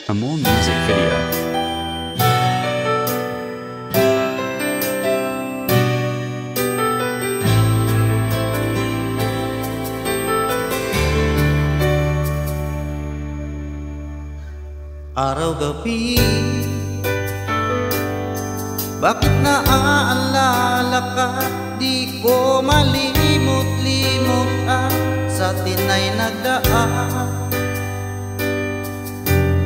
A more music video. Araw-gabi, bakit naaalala ka? Di ko malimot-limot ang sa tinay nagdaan.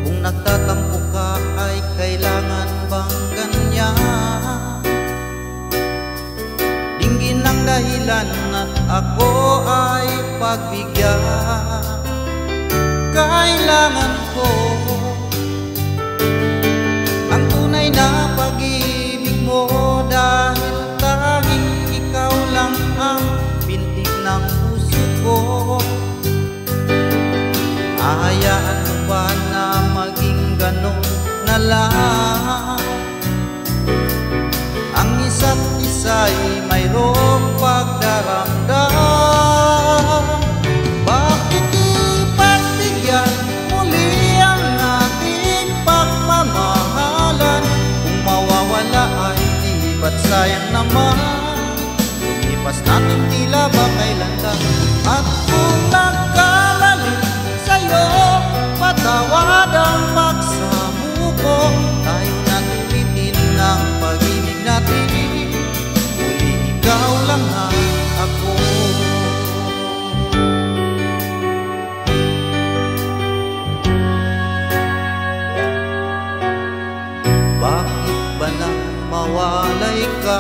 Kung nagtatampo ka ay kailangan bang ganyan? Dinggin ang dahilan at ako ay pagbigyan. Kailangan ko ang tunay na pag-ibig mo, dahil tanging ikaw lang ang bintig ng puso ko. Hayaan mo ba na maging ganon na lang? Ang isa't isa'y mayroong pagdaramdam. Bakit ipagbigyan muli ang ating pagmamahalan? Kung mawawala ay di ba't sayang naman? Lumipas natin tila ba kailan lang? At kung nagkamali sa'yo, patawad ang pagsamuko. Tayo natin ulitin ang pag-ibig natin. Muli ikaw lang ang ako. Bakit ba nang mawalay ka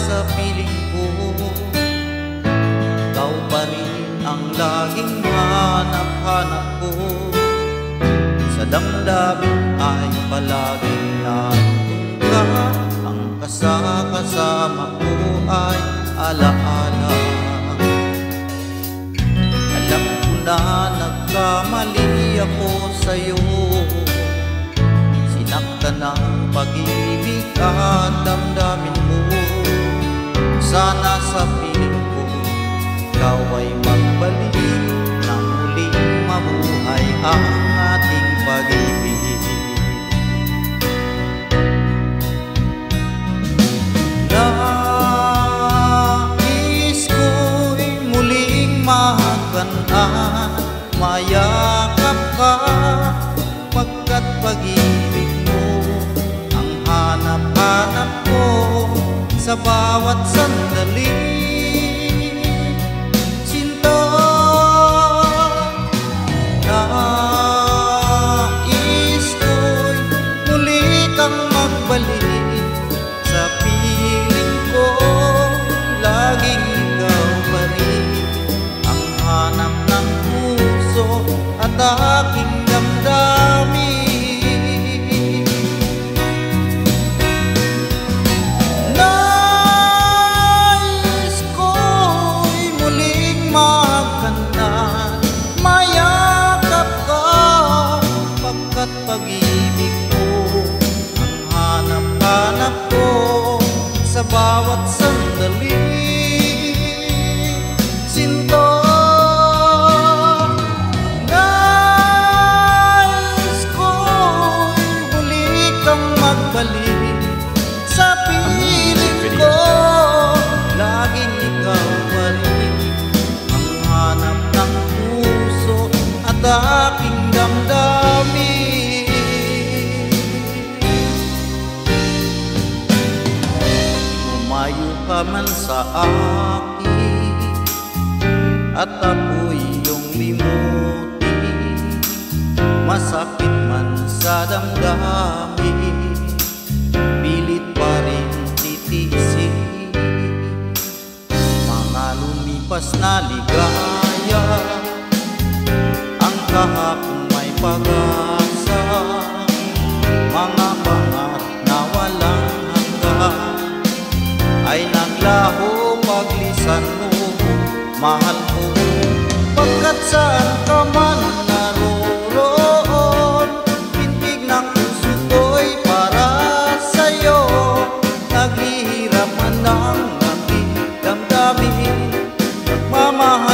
sa piling ko? Ikaw pa rin ang laging hanap-hanap ko. Sa damdamin ay palaging nandun ka. Ang kasama ko ay alaala. Alam ko na nagkamali ako sa'yo. Sinaktan ng pag-ibig at damdamin mo. Sana sa piling ko ikaw ay magbalik nang muling mabuhay ang ating pag-ibig. Nais ko'y muling mahaganaan, mayakap ka, pagkat pag-ibig mo ang hanap-hanap ko sa bawat sandali. Sinta, nais ko'y muli kang magbalik sa piling ko. Laging ikaw pa rin ang hanap ng puso at aking damdamin. Nais ko'y muling magkantan, mayakap ka, pagkat pag-ibig mo ang hanap-hanap ko sa bawat sandali. Sinta, magbalik sa piling ko. Laging ikaw pa rin ang hanap ng puso at aking damdamin. Lumayo ka man sa akin at ako'y iyong limuti. Masakit man sa damdamin, pilit pa rin titisin. Mga lumipas na ligaya, ang kahapon may pag-asa. Mga pangarap na walang hanggan ay naglaho paglisan mo, mahal ko. Pagkat saan ka man naroon, pintig ng puso ko'y para sa'yo. Naghihirap man ang aking damdamin, nagmamahal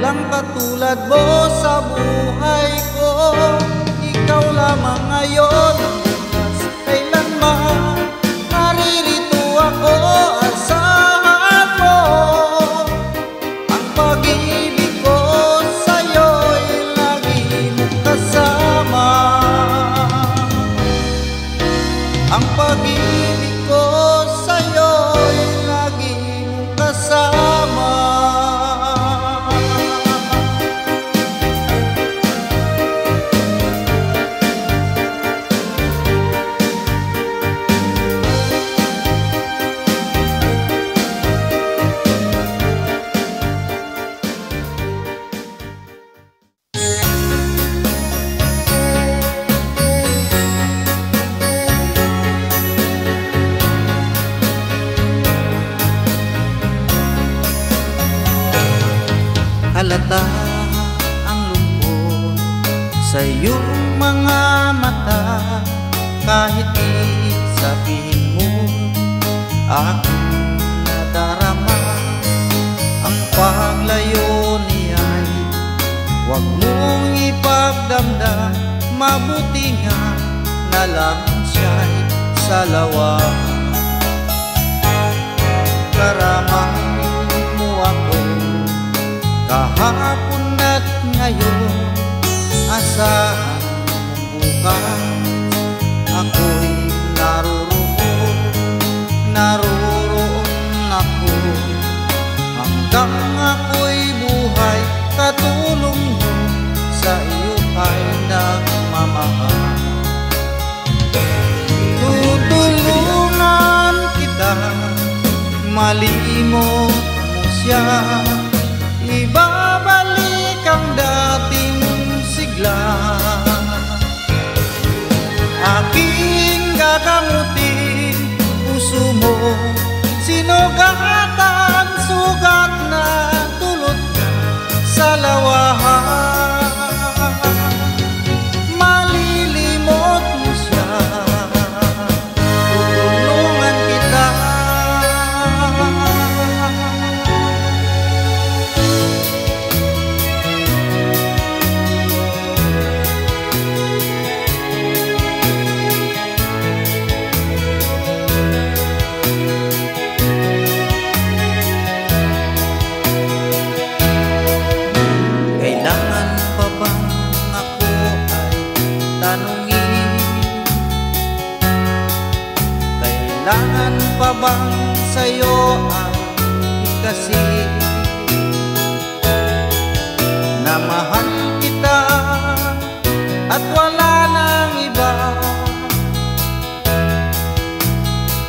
walang katulad mo sa buhay ko. Ikaw lamang ngayon, bukas, kailanman. Naririto ako, asahan mo. Ang pag-ibig ko sa'yo'y lagi mong kasama. Ang pag-ibig ko sa'yo'y lagi mong kasama. Halata ang lungkot sa iyong mga mata, kahit di sabihin mo aking nadarama. Ang paglayo niya'y huwag mong ipagdamdam, mabuti nga na lang siya'y salawa. Karamay mo ako kahapon at ngayon, asahan mong bukas ako'y naroroon ako. Hanggang ako'y buhay, katulong mo sa iyo ay nagmamahal. Tutulungan kita, malimot mo siya, ibabalik ang dating sigla. Aking gagamutin puso mo, sinugatan, sugat na dulot sa lawahan. Malilimot mo siya, tutulungan kita. Kailangan pa bang ako ay tanungin? Kailangan pa bang sa'yo ay ikasin na mahal kita at wala nang iba?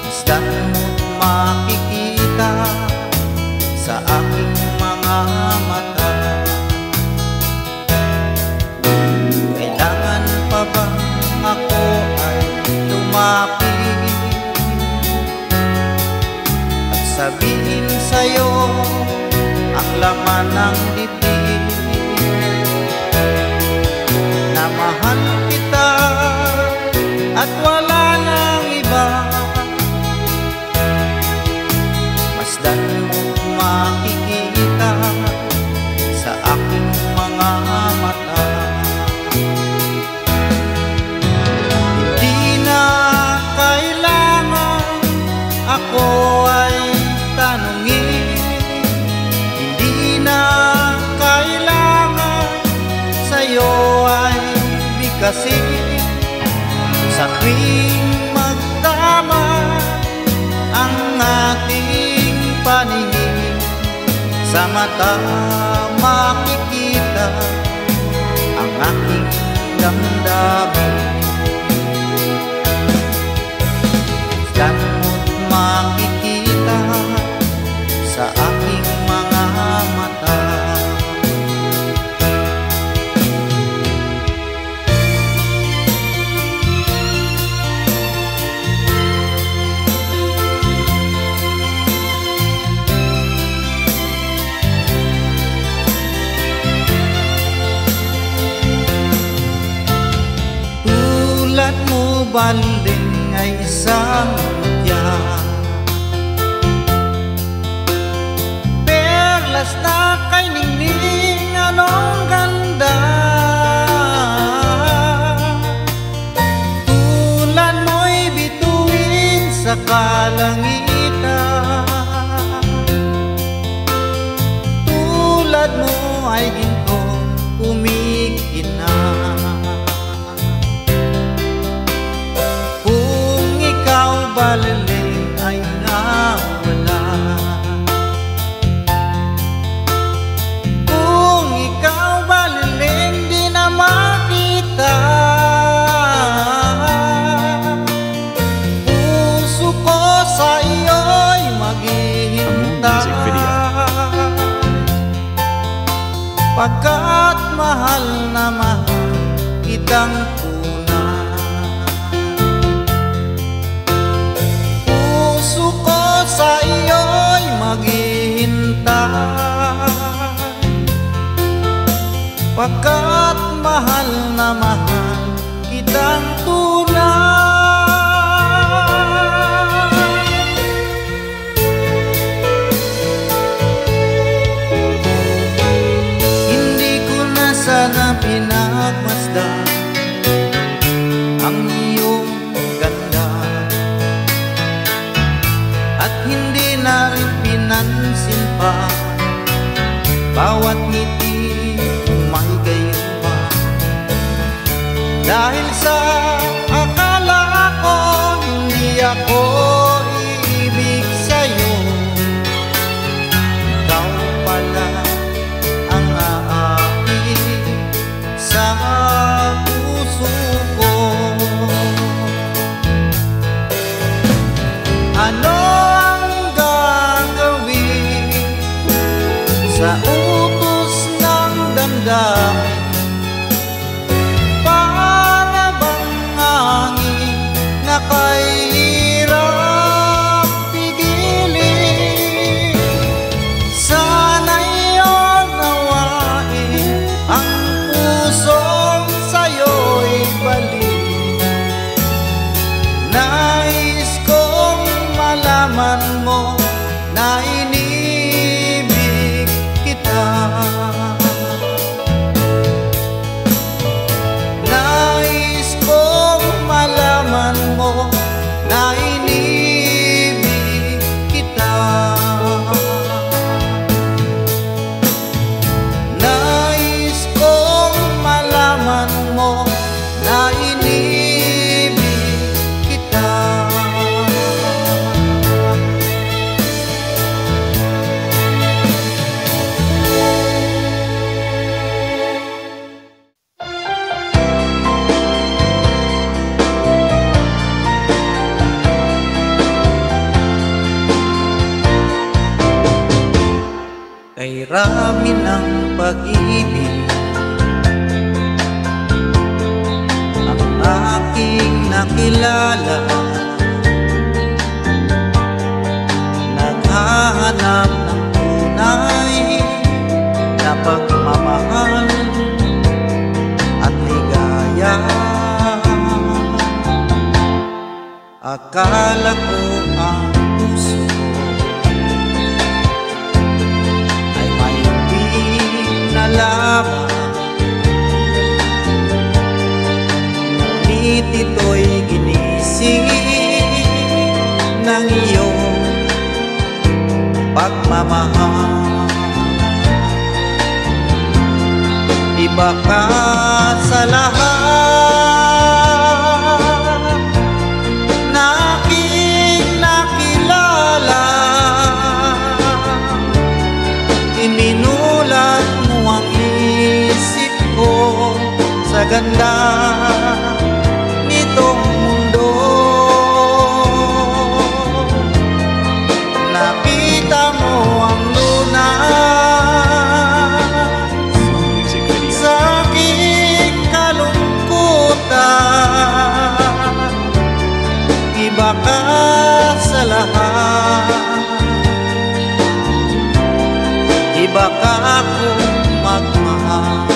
Masdan mo't makikita sa aking mga mata. Kailangan pa bang ako ay lumapit at sabihin sa'yo ang laman ng dibdib, na mahal kita at wala nang iba? Masdan mo't makikita sa aking mga mata. Ako ay tanungin, hindi na kailangan sa'yo ay bigkasin. Sa tuwing magtama ang ating paningin, sa mata makikita ang aking damdamin. Makikita sa aking mga mata. Tulad mo baling ay isang mutya, perlas na kay ningning punong ganda, tulad mo'y bituin sa kalangitan. Tulad mo ay gintong kumikinang. Kung ikaw baliling ay nawala, kung ikaw baliling di na makita, puso ko sa iyo'y maghihintay. Pagkat mahal na mahal kitang tunay, puso ko sa iyo'y maghihintay. Pagkat mahal na mahal kitang tunay. Sana pinagmasdan ang iyong ganda, at hindi na rin pinansin pa bawat ngiti may gayuma. Dahil sa akala ko hindi ako iibig sa'yo, ikaw pala ang sa puso ko. Ano ang gagawin sa utos ng damdamin? Para bang hangin na kahirap pigilin? Sana'y unawain ang pusong sa'yo'y balik. Nais kong malaman mo na inibig kita. Nais kong malaman mo na inibig kita. Nais kong malaman mo na inibig kita. Kay rami ng pag-ibig ang aking nakilala, naghahanap ng tunay na pagmamahal at ligaya. Akala ko ang puso ay may ibig na lamang, ngunit ito'y ginising ng iyong pagmamahal. Iba ka sa lahat na aking nakilala. Iminulat mo ang isip ko sa ganda nitong mundo. Nakita mo ang lunas sa aking kalungkutan. Iba ka sa lahat, iba ka akong magmahal.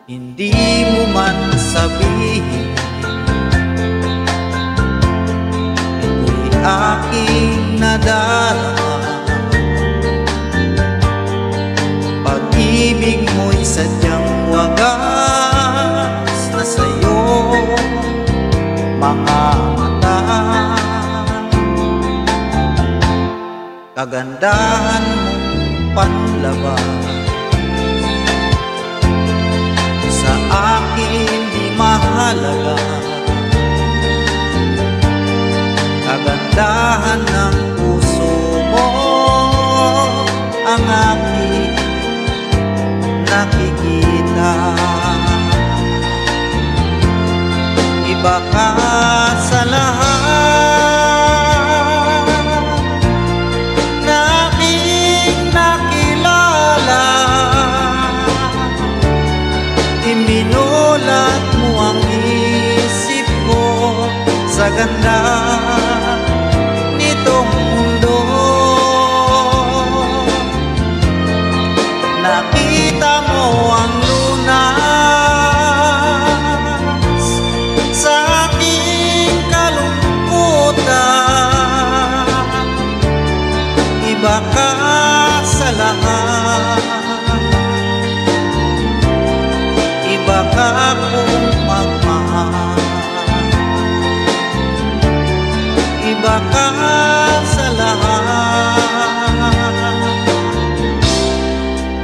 Hindi mo man sabihin, ito'y aking nadarama. kagandahan mong panlabas. Sa akin di mahalaga kagandahan ng puso mo, ang aking nakikita. Iba ka sa lahat na aking nakilala. Iminulat mo ang isip ko sa ganda nitong mundo. Nakita mo ang lunas sa aking kalungkutan. Iba ka sa lahat, iba ka kung magmahal. Iba ka sa lahat,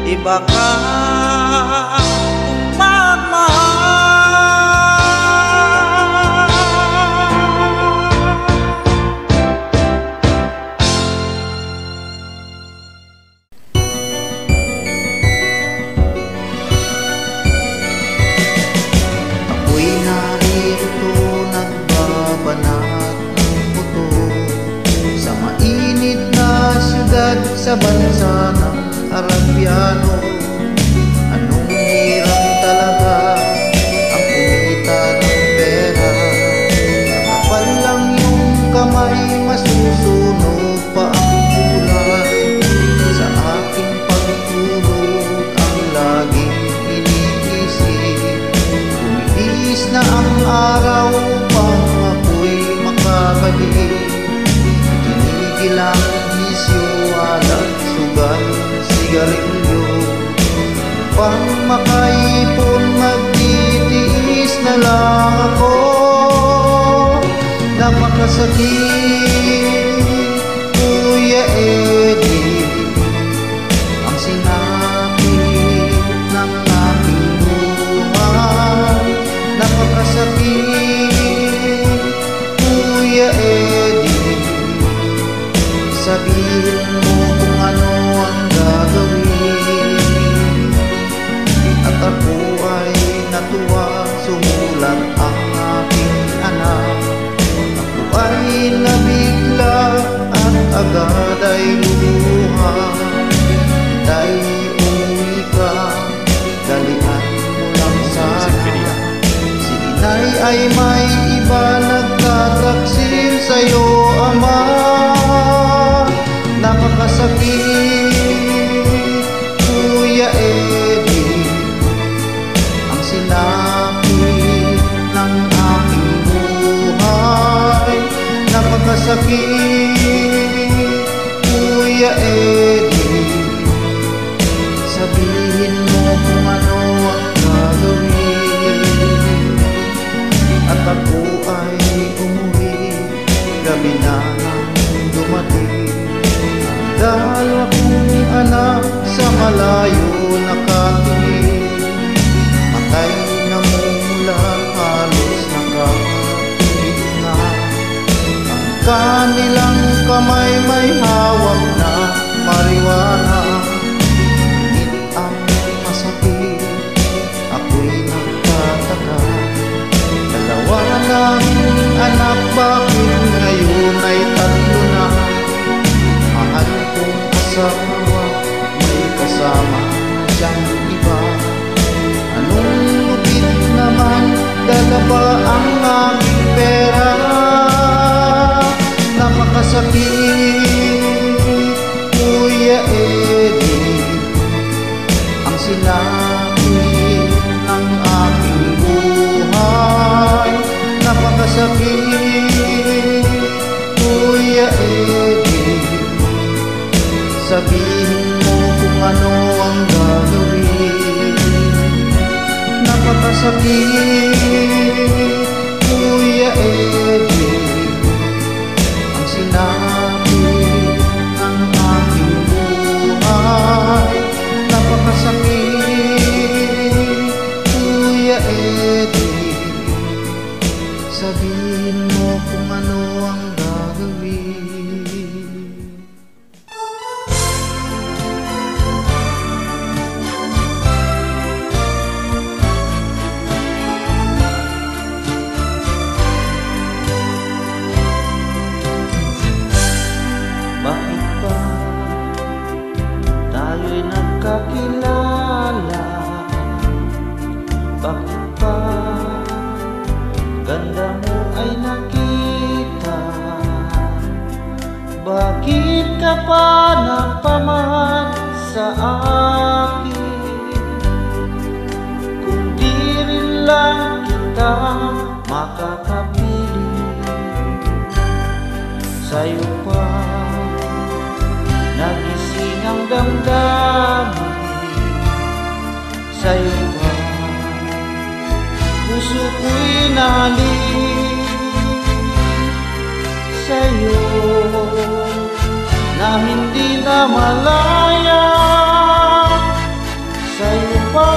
iba ka kung magmahal. Ako'y narito nagbabanat ng puto sa mainit na syudad sa bansa ng Arabiano. Anong hirap talaga ang kumita ng pera. Kapal lang yung kamay, masusunog pa ang kulay. Sa aking pagtulog ang laging iniisip. Tumiis na ang araw upang ako'y makabalik. Tinigil ang bisyo, alak, sugal, sigarilyo. Upang makaipon, magtitiis na lang ako. Napakasakit, Kuya Eddie, ang sinapit ng aking buhay. Napakasakit, Kuya Eddie, sabihin mo kung ano ang gagawin. At ako ay natuwa, sumulat ang aking anak. Ako ay nabigla at agad ay lumuha. Tay, umuwi ka, dalian mo lang sana. Si inay ay may iba, nagtataksil sa'yo, ama. Napakasakit, Kuya Eddie, ang sinapit ng aking buhay. Napakasakit, Kuya Eddie, sabihin mo kung ano ang gagawin. At ako ay umuwi, gabi na nang dumating. Dahil akong anak sa malayo nakatingin. Matay na mula, halos nakapagpit na. Ang kanilang kamay may hawak na marijuana. Ngunit ang masakit, ako'y nagtataka. Dalawa ng anak, bakit ngayon ay tatlo na? Mahal kong asawa, may kasama siyang iba. Anong lupit naman, dala ba ang aking pera? Napakasakit, Kuya Eddie, ang sinapit ng aking buhay. Napakasakit, Kuya Eddie, sabihin mo kung ano ang gagawin. Napakasakit, Kuya Eddie, ang sinapit ng aking tayo'y nagkakilala. Bakit pa ganda mo ay nakita? Bakit ka pa napamahal sa akin? Kung di rin lang kita makakapili, sa'yo pa nagising ang damdamin. Sa'yo pa puso ko'y nahalin. Sa'yo na hindi na malaya. Sa'yo pa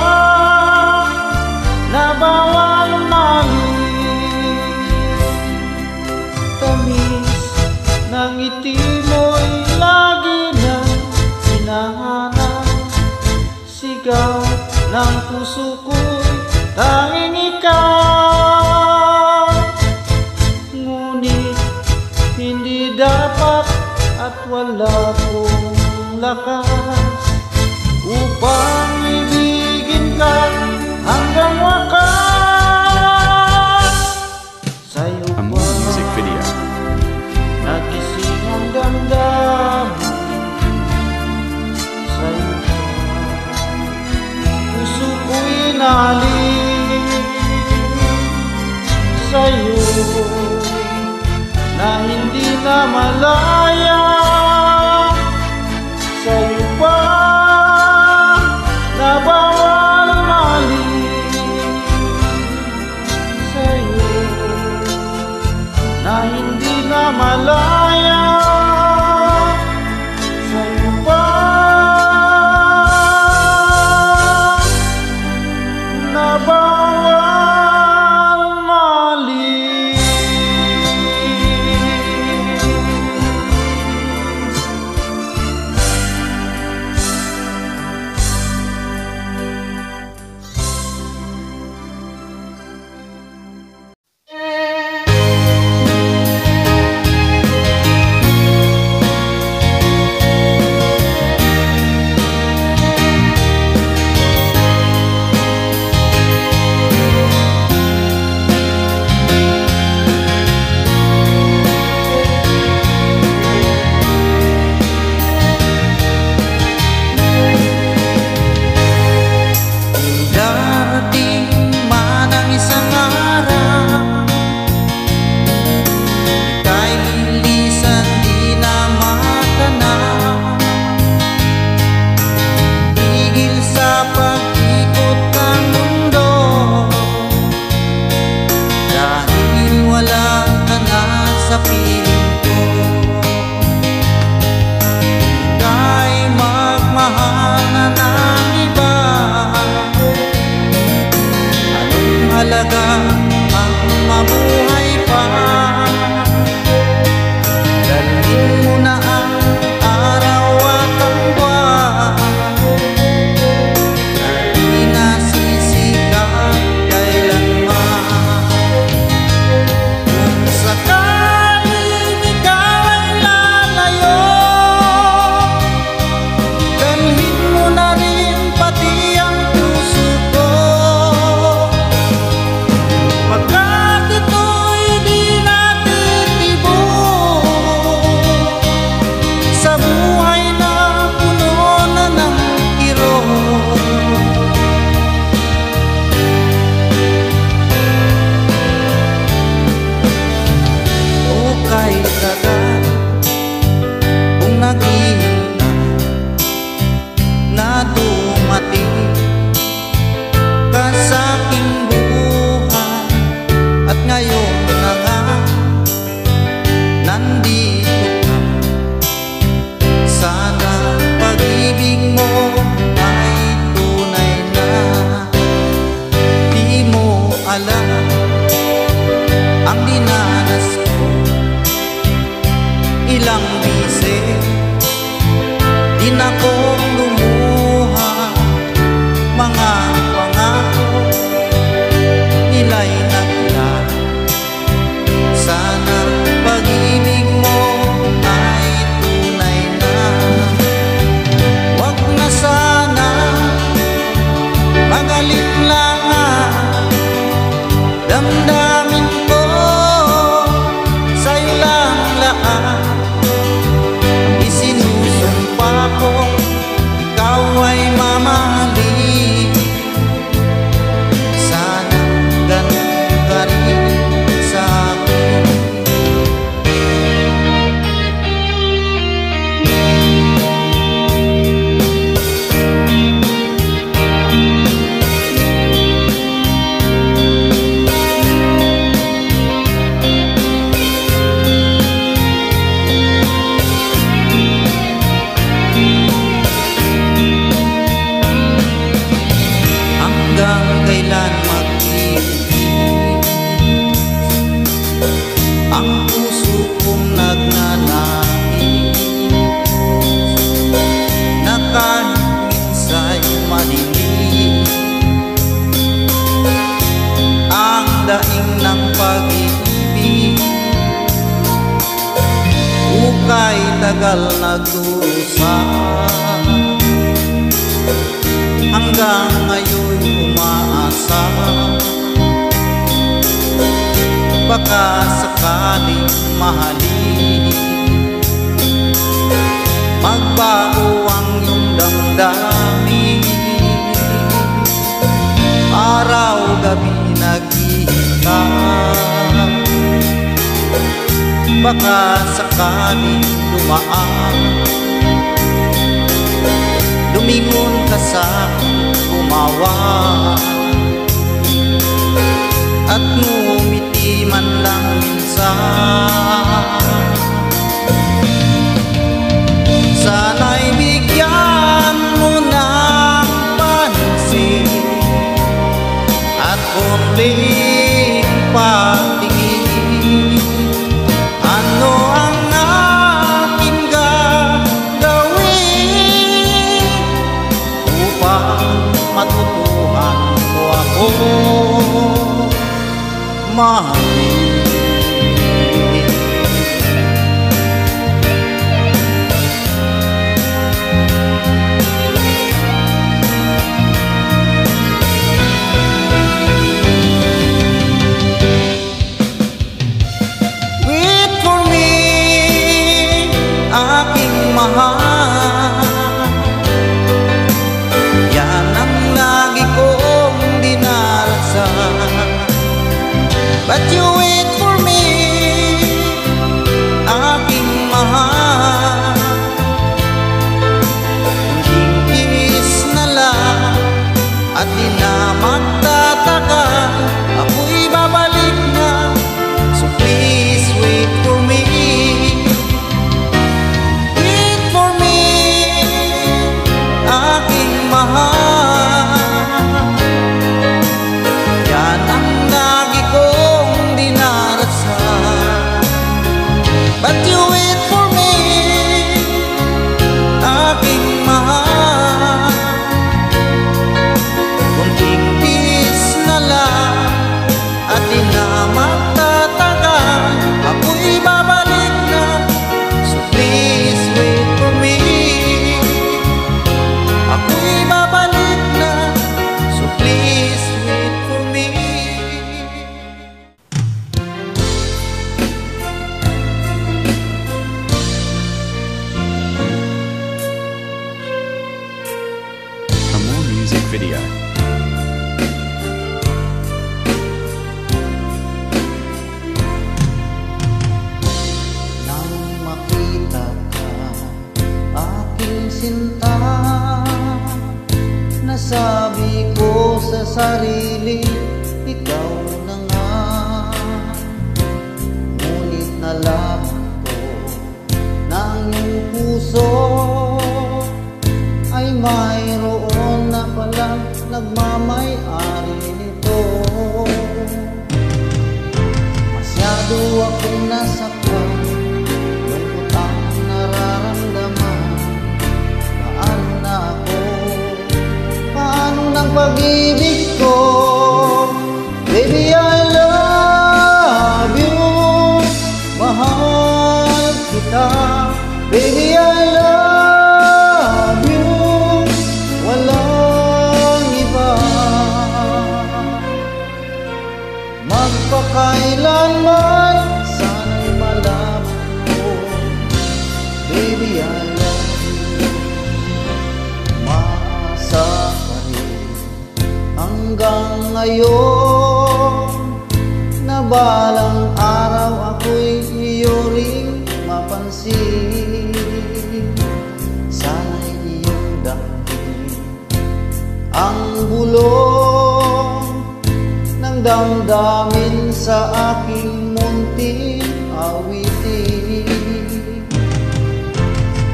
na bawal mahalin. Tamis ng ngiti mo'y lagi na hinahanap. Sigaw ng puso ko'y tanging ikaw. Ngunit hindi dapat at wala kong lakas upang ibigin ka hanggang wakas. Sa'yo A Mood music video. nagising ang damdamin. Sa'yo pa puso ko'y nahalin. Sa'yo na hindi na malaya. Sa'yo pa na bawal mahalin. Sa'yo na hindi na malaya. Sa'yo pa na bawal mahalin. tagal nagdusa, hanggang ngayon umaasa, baka sakaling mahalin, magbago ang iyong damdamin. Araw-gabi naghihintay, baka sakaling dumaan, lumingon ka sa gumawa, at ngumiti man lang minsan. Sana'y bigyan mo ng pansin at konting patingin. Ano ang aking gagawin upang matutuhan mo ako mahalin? Aking mahal, yan ang lagi kong dinarasal. But you wait for me, aking mahal. Kunting kiss na lang at di na magtataka, ako'y babalik na. So please wait for me. Yan ang lagi kong dinarasal. But you wait for me, aking mahal. Kunting kiss na lang at di na magtataga, ako'y babalik na. So please wait for me, ako'y babalik na. So please wait for me. A more music video. Nang makita ka, aking sinta, nasabi ko sa sarili, ikaw na nga. Ngunit nalaman ko na ang iyong puso ay mayroon na palang nagmamay-ari nito. Masyado akong nasaktan, lungkot ang nararamdaman. Paano na ako? Paano ng pag-ibig ko? Baby, I love you, mahal kita. Baby, I love you, walang iba. Magpakailanman sana'y malaman mo, baby, I love you. Maasa pa rin hanggang ngayon, na balang araw ako'y iyo ring mapansin. Sana'y iyong damdamin ang bulong ng damdamin sa aking munting awitin.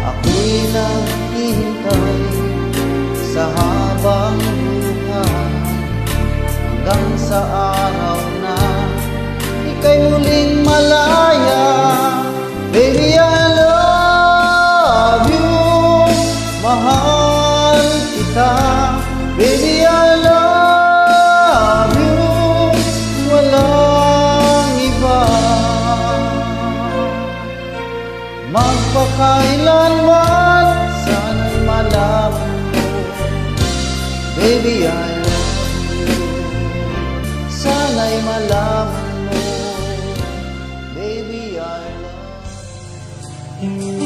Ako'y naghihintay sa habang buhay, hanggang sa araw na ika'y muling malaya. Baby, I love you, mahal kita. Baby, I love you, walang iba. magpakailanman. Sana'y malaman mo, baby, I love you. Sana'y malaman mo, baby, I love you.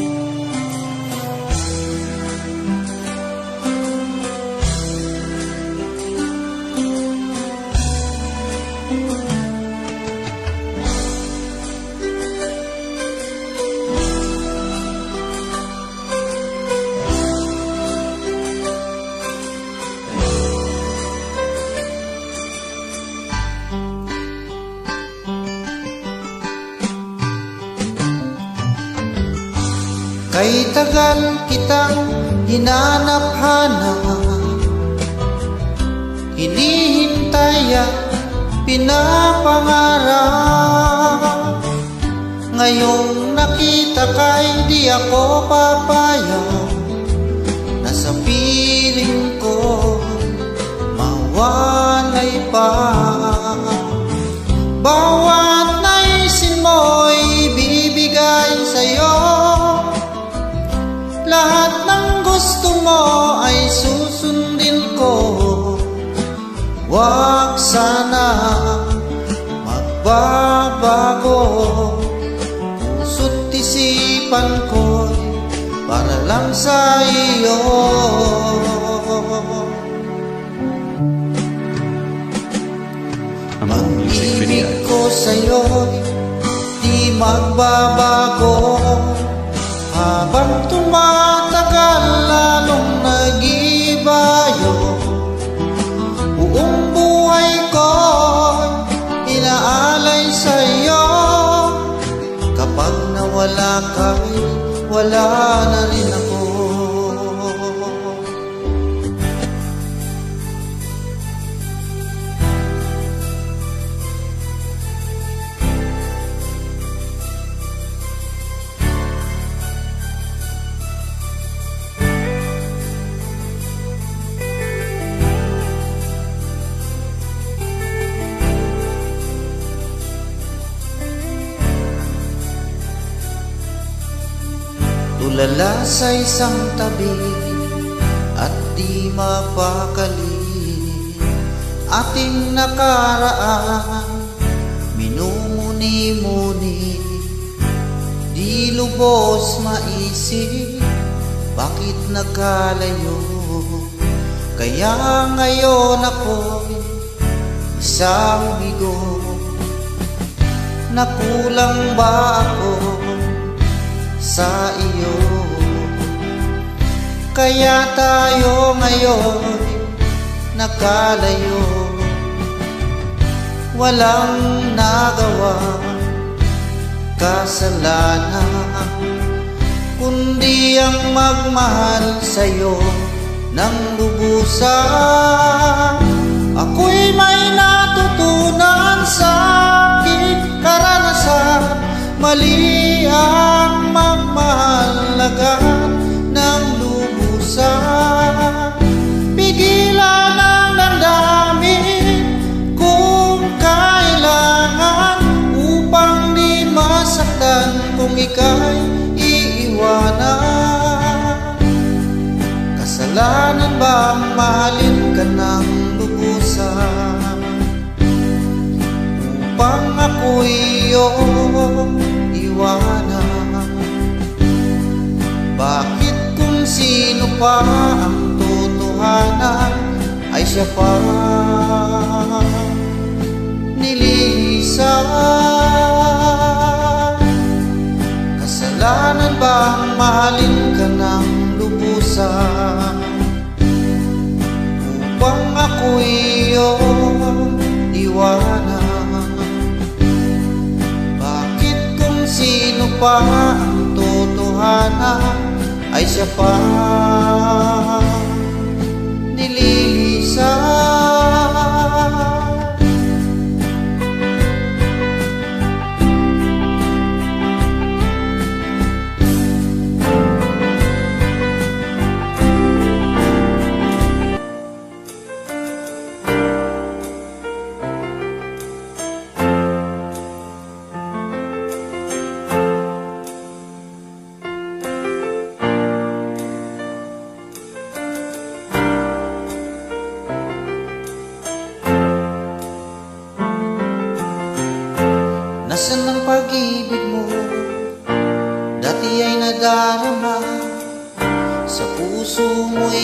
Kay tagal kitang hinanap-hanap, hinihintay at pinapangarap. Ngayong nakita ka'y di ako papayag, na sa piling ko mawalay pa. Bawat naisin mo'y bibigay sa'yo, lahat ng gusto mo ay susundin ko. Huwag sana magbabago, puso't isipan ko'y para lang sa iyo. Pag-ibig ko sa'yo'y di magbabago, habang tumatagal lalong nag-ibayo. Buong buhay ko inaalay sa'yo, kapag nawala ka'y wala na rin ako. Tulala sa isang tabi at di mapakali, ating nakaraan minumuni-muni. Di lubos maisip bakit nagkalayo, kaya ngayon ako'y isang bigo. Nakulang ba ako sa iyo? Kaya tayo ngayon nakalayo. Walang nagawa kasalanan, kundi ang magmahal sa'yo ng lubusan. Ako'y may natutunan sa aking karanasan, mali ang magmahalagan ng lubusan. Pigilan ang damdamin kung kailangan, upang di masaktan kung ika'y iiwanan. Kasalanan ba mahalin ka ng lubusan, upang ako'y iyong iwanan? Bakit kung sino pa ang totohanan ay siya pa nililisan? Kasalanan bang mahalin ka ng lubusan, upang ako'y iyong iwanan? Bakit kung sino pa ang totohanan ay siya pa nililisan?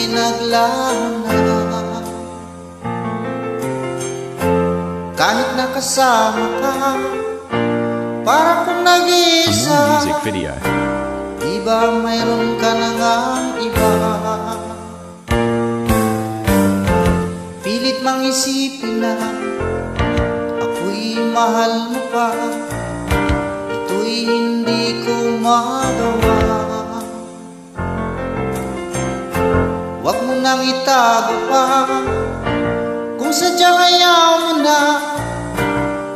naglaho na. Kahit nakasama ka, para kung For more nag-iisa, music video. di ba mayroon ka na ngang iba? Pilit mang isipin na ako'y mahal mo pa, ito'y hindi ko magawa. Huwag mo nang itago pa, kung sadyang ayaw mo na,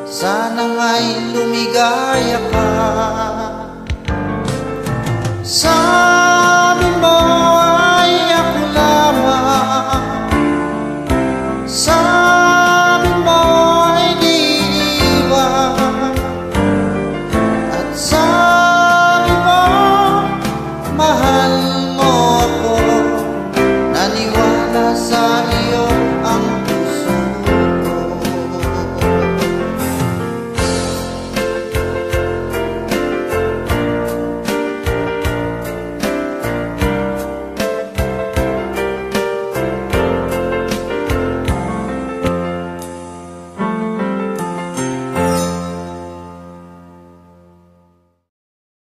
sana nga'y lumigaya ka. Sana